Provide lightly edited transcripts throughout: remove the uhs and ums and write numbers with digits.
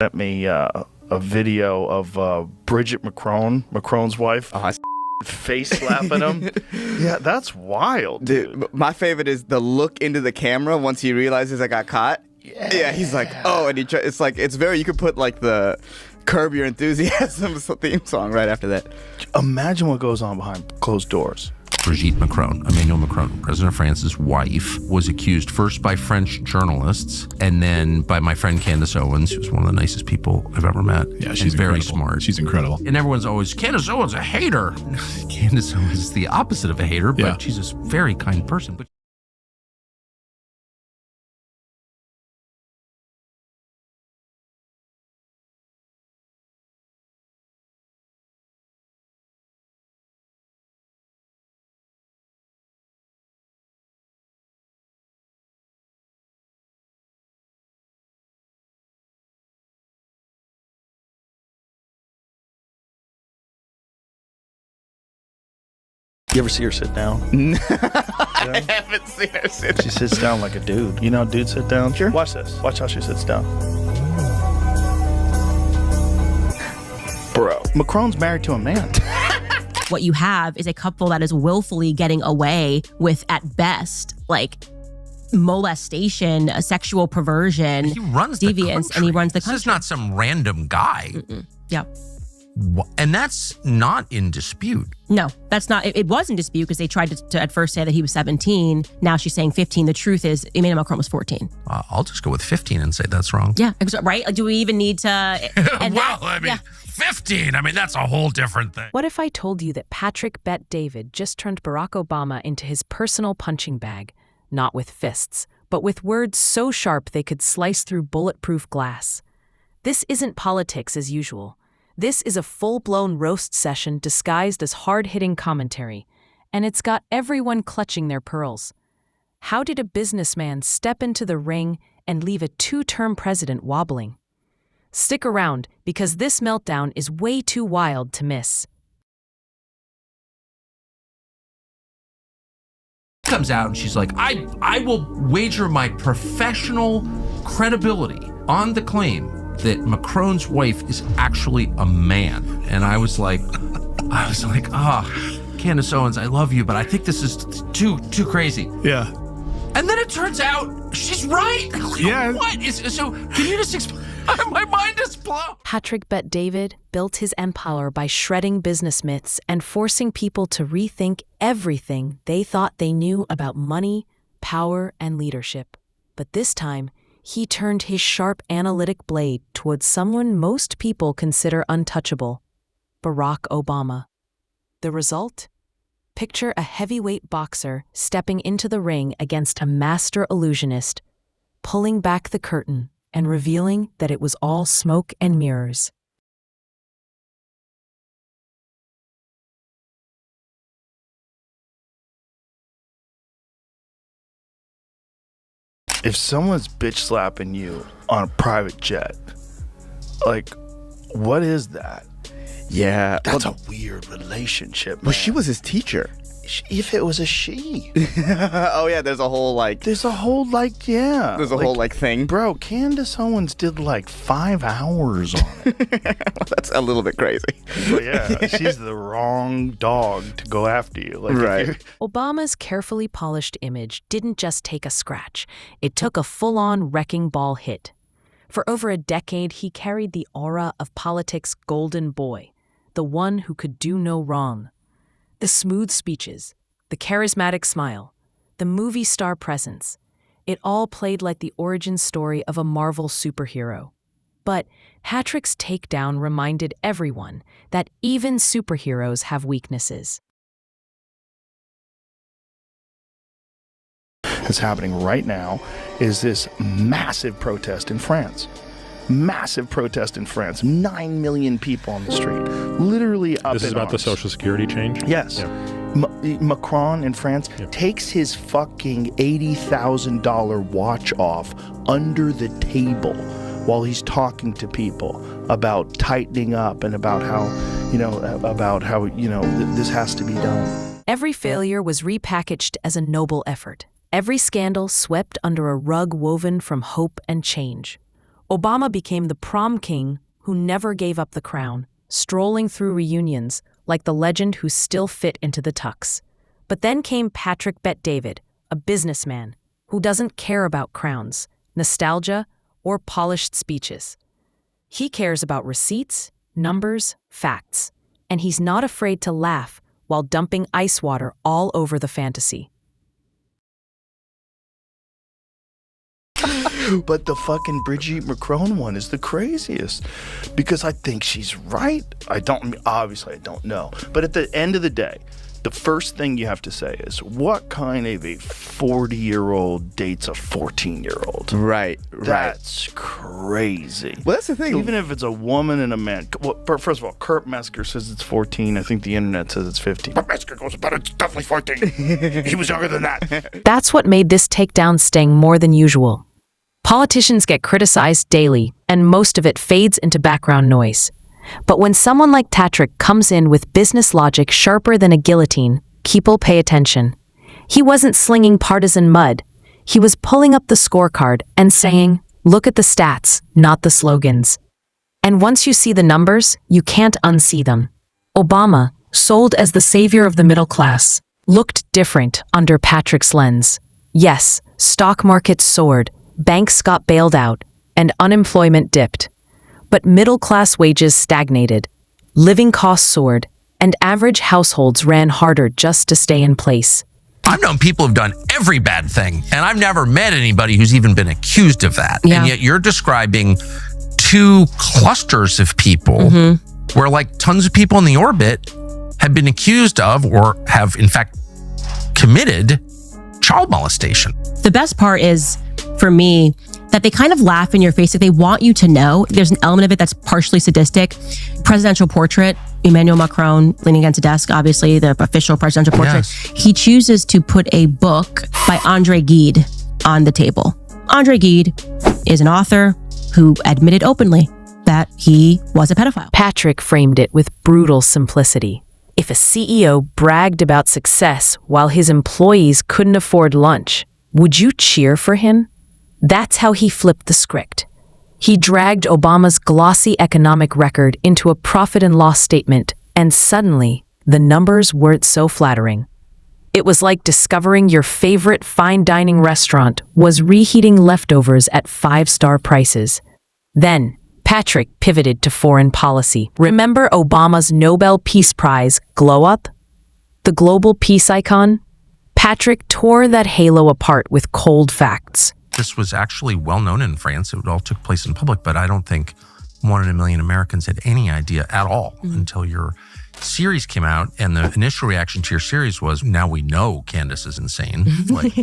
sent me a video of Brigitte Macron, Macron's wife, face slapping him. Yeah, that's wild, dude. My favorite is the look into the camera once he realizes I got caught. Yeah, he's like, oh, and it's like, it's very, you could put like the Curb Your Enthusiasm theme song right after that. Imagine what goes on behind closed doors. Brigitte Macron, Emmanuel Macron, President of France's wife, was accused first by French journalists and then by my friend Candace Owens, who's one of the nicest people I've ever met. Yeah, she's very incredible. smart. She's incredible. And everyone's always, Candace Owens a hater. Candace Owens is the opposite of a hater, but Yeah. she's a very kind person. But You ever see her sit down? I haven't seen her sit. She sits down like a dude. You know how dudes sit down? Sure. Watch this. Watch how she sits down. Bro, Macron's married to a man. What you have is a couple that is willfully getting away with, at best, like molestation, sexual perversion, he runs deviance, the country. and he runs the country. This is not some random guy. Yeah. And that's not in dispute. No, that's not. It was in dispute because they tried to at first say that he was 17. Now she's saying 15. The truth is, Emmanuel Macron was 14. I'll just go with 15 and say that's wrong. Yeah, right? Like, do we even need to? And Well, I mean, 15, I mean, that's a whole different thing. What if I told you that Patrick Bet David just turned Barack Obama into his personal punching bag, not with fists, but with words so sharp they could slice through bulletproof glass? This isn't politics as usual. This is a full-blown roast session disguised as hard-hitting commentary, and it's got everyone clutching their pearls. How did a businessman step into the ring and leave a two-term president wobbling? Stick around, because this meltdown is way too wild to miss. Comes out and she's like, I will wager my professional credibility on the claim that Macron's wife is actually a man. And I was like, Candace Owens, I love you, but I think this is too crazy. Yeah. And then it turns out she's right. Yeah. What is so? Can you just explain? My mind is blown. Patrick Bet David built his empire by shredding business myths and forcing people to rethink everything they thought they knew about money, power, and leadership. But this time, he turned his sharp analytic blade towards someone most people consider untouchable, Barack Obama. The result? Picture a heavyweight boxer stepping into the ring against a master illusionist, pulling back the curtain and revealing that it was all smoke and mirrors. If someone's bitch slapping you on a private jet, like, what is that? Yeah. That's a weird relationship, man. Well, she was his teacher. If it was a she. Oh, yeah, there's a whole, like... There's a whole thing. Bro, Bro, Candace Owens did like 5 hours on it. well, that's a little bit crazy. But yeah, she's the wrong dog to go after you. Like, Right. Obama's carefully polished image didn't just take a scratch. It took a full-on wrecking ball hit. For over a decade, he carried the aura of politics' golden boy, the one who could do no wrong. The smooth speeches, the charismatic smile, the movie star presence, it all played like the origin story of a Marvel superhero. But Patrick's takedown reminded everyone that even superheroes have weaknesses. That's happening right now is this massive protest in France. Massive protest in France. 9 million people on the street. Literally up This is in about the arms. Social Security change? Yes. Yeah. Macron in France takes his fucking $80,000 watch off under the table while he's talking to people about tightening up and about how, this has to be done. Every failure was repackaged as a noble effort. Every scandal swept under a rug woven from hope and change. Obama became the prom king who never gave up the crown, strolling through reunions like the legend who still fit into the tux. But then came Patrick Bet-David, a businessman who doesn't care about crowns, nostalgia, or polished speeches. He cares about receipts, numbers, facts, and he's not afraid to laugh while dumping ice water all over the fantasy. But the fucking Brigitte Macron one is the craziest because I think she's right. Obviously I don't know. But at the end of the day, the first thing you have to say is, what kind of a 40-year-old dates a 14-year-old? Right. That's crazy. Well, that's the thing. Even if it's a woman and a man. Well, first of all, Kurt Metzger says it's 14. I think the internet says it's 15. But Metzger goes, but it's definitely 14. He was younger than that. That's what made this takedown sting more than usual. Politicians get criticized daily, and most of it fades into background noise. But when someone like Patrick comes in with business logic sharper than a guillotine, people pay attention. He wasn't slinging partisan mud. He was pulling up the scorecard and saying, look at the stats, not the slogans. And once you see the numbers, you can't unsee them. Obama, sold as the savior of the middle class, looked different under Patrick's lens. Yes, stock markets soared, banks got bailed out, and unemployment dipped. But middle-class wages stagnated, living costs soared, and average households ran harder just to stay in place. I've known people who've done every bad thing, and I've never met anybody who's even been accused of that. Yeah. And yet you're describing two clusters of people where like tons of people in the orbit have been accused of or have in fact committed child molestation. The best part is, for me, that they kind of laugh in your face. Like they want you to know. There's an element of it that's partially sadistic. Presidential portrait, Emmanuel Macron leaning against a desk, obviously the official presidential portrait. Yes. He chooses to put a book by Andre Gide on the table. Andre Gide is an author who admitted openly that he was a pedophile. Patrick framed it with brutal simplicity. If a CEO bragged about success while his employees couldn't afford lunch, would you cheer for him? That's how he flipped the script. He dragged Obama's glossy economic record into a profit and loss statement, and suddenly, the numbers weren't so flattering. It was like discovering your favorite fine dining restaurant was reheating leftovers at 5-star prices. Then, Patrick pivoted to foreign policy. Remember Obama's Nobel Peace Prize glow-up? The global peace icon? Patrick tore that halo apart with cold facts. This was actually well known in France. It all took place in public, but I don't think 1 in a million Americans had any idea at all until your series came out. And the initial reaction to your series was, now we know Candace is insane. Like,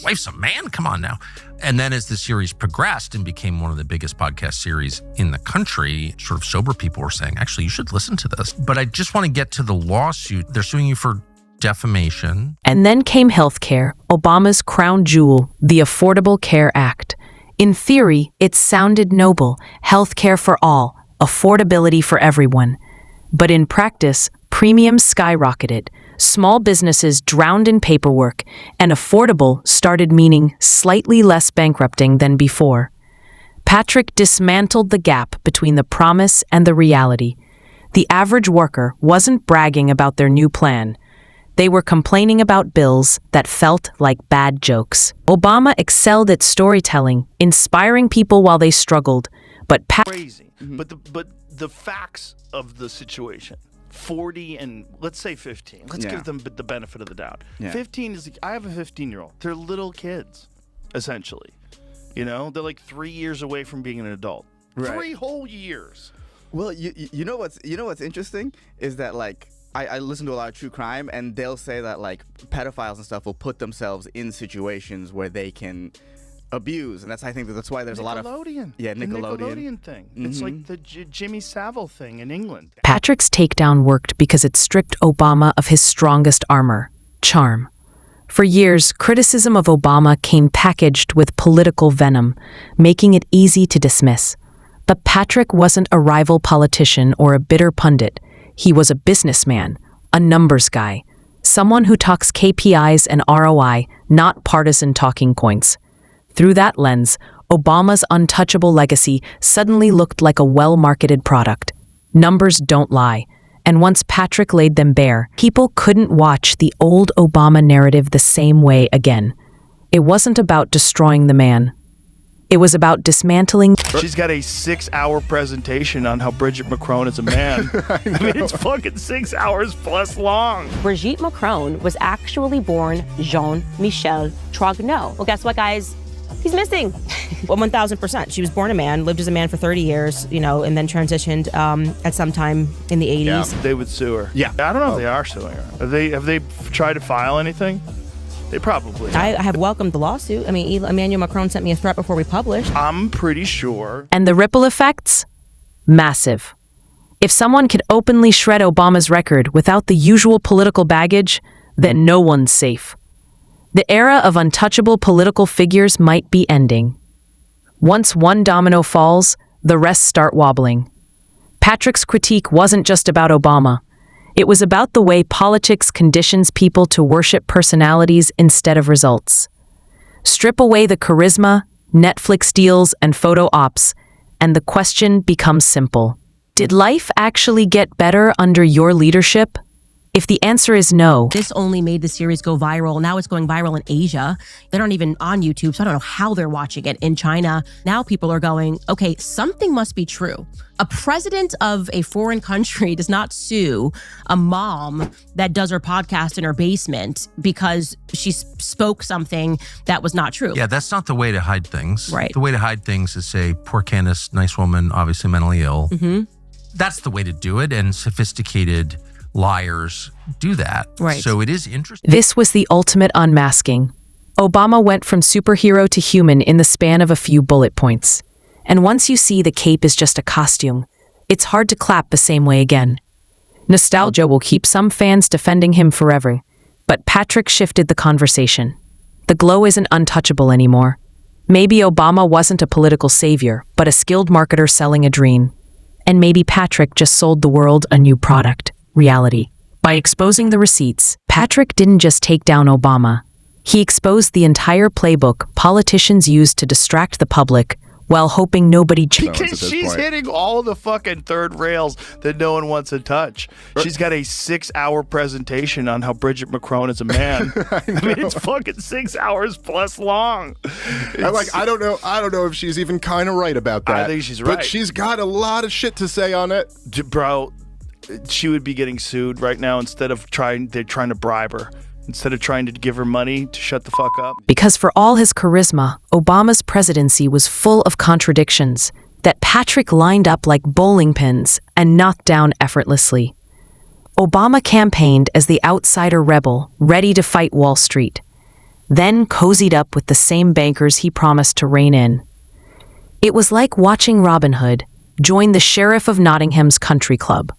wife's a man? Come on now. And then as the series progressed and became one of the biggest podcast series in the country, sort of sober people were saying, actually, you should listen to this. But I just want to get to the lawsuit. They're suing you for defamation. And then came healthcare, Obama's crown jewel, the Affordable Care Act. In theory, it sounded noble, healthcare for all, affordability for everyone. But in practice, premiums skyrocketed, small businesses drowned in paperwork, and affordable started meaning slightly less bankrupting than before. Patrick dismantled the gap between the promise and the reality. The average worker wasn't bragging about their new plan. They were complaining about bills that felt like bad jokes. Obama excelled at storytelling, inspiring people while they struggled. But Crazy. But the facts of the situation, 40 and let's say 15. Let's give them the benefit of the doubt. Yeah. 15 is, I have a 15-year-old. They're little kids, essentially. You know, they're like 3 years away from being an adult. Right. 3 whole years. Well, you know what's interesting is that like I listen to a lot of true crime, and they'll say that like pedophiles and stuff will put themselves in situations where they can abuse, and I think that's why there's a lot of Nickelodeon. Yeah, The Nickelodeon. Nickelodeon thing. It's like the Jimmy Savile thing in England. Patrick's takedown worked because it stripped Obama of his strongest armor, charm. For years, criticism of Obama came packaged with political venom, making it easy to dismiss. But Patrick wasn't a rival politician or a bitter pundit. He was a businessman, a numbers guy, someone who talks KPIs and ROI, not partisan talking points. Through that lens, Obama's untouchable legacy suddenly looked like a well-marketed product. Numbers don't lie. And once Patrick laid them bare, people couldn't watch the old Obama narrative the same way again. It wasn't about destroying the man. It was about dismantling. She's got a 6-hour presentation on how Brigitte Macron is a man. I mean, it's fucking 6 hours plus long. Brigitte Macron was actually born Jean-Michel Trogneux. Well, guess what, guys? He's missing. Well, 1,000%. She was born a man, lived as a man for 30 years, and then transitioned at some time in the 80s. Yeah, they would sue her. Yeah. I don't know if they are suing her. Have they tried to file anything? They probably have. I have welcomed the lawsuit. I mean, Emmanuel Macron sent me a threat before we published. I'm pretty sure. And the ripple effects? Massive. If someone could openly shred Obama's record without the usual political baggage, then no one's safe. The era of untouchable political figures might be ending. Once one domino falls, the rest start wobbling. Patrick's critique wasn't just about Obama. It was about the way politics conditions people to worship personalities instead of results. Strip away the charisma, Netflix deals, and photo ops, and the question becomes simple. Did life actually get better under your leadership? If the answer is no, This only made the series go viral. Now it's going viral in Asia. They're not even on YouTube, so I don't know how they're watching it. In China, now people are going, okay, something must be true. A president of a foreign country does not sue a mom that does her podcast in her basement because she spoke something that was not true. Yeah, that's not the way to hide things. Right. The way to hide things is say, poor Candace, nice woman, obviously mentally ill. Mm-hmm. That's the way to do it, and sophisticated liars do that. Right. So it is interesting. this was the ultimate unmasking. Obama went from superhero to human in the span of a few bullet points. And once you see the cape is just a costume, it's hard to clap the same way again. Nostalgia will keep some fans defending him forever, but Patrick shifted the conversation. The glow isn't untouchable anymore. Maybe Obama wasn't a political savior, but a skilled marketer selling a dream. And maybe Patrick just sold the world a new product, reality. By exposing the receipts, Patrick didn't just take down Obama. He exposed the entire playbook politicians used to distract the public while hoping nobody Because she's hitting all the fucking third rails that no one wants to touch. She's got a 6-hour presentation on how Brigitte Macron is a man. I mean, it's fucking 6 hours plus long. I don't know if she's even kind of right about that. I think she's right. But she's got a lot of shit to say on it. Bro, she would be getting sued right now instead of they're trying to bribe her. Instead of trying to give her money to shut the fuck up. Because for all his charisma, Obama's presidency was full of contradictions that Patrick lined up like bowling pins and knocked down effortlessly. Obama campaigned as the outsider rebel, ready to fight Wall Street, then cozied up with the same bankers he promised to rein in. It was like watching Robin Hood join the Sheriff of Nottingham's country club.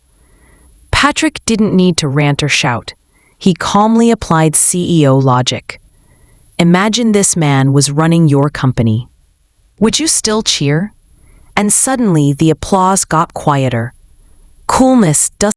Patrick didn't need to rant or shout. He calmly applied CEO logic. Imagine this man was running your company. Would you still cheer? And suddenly the applause got quieter. Coolness doesn't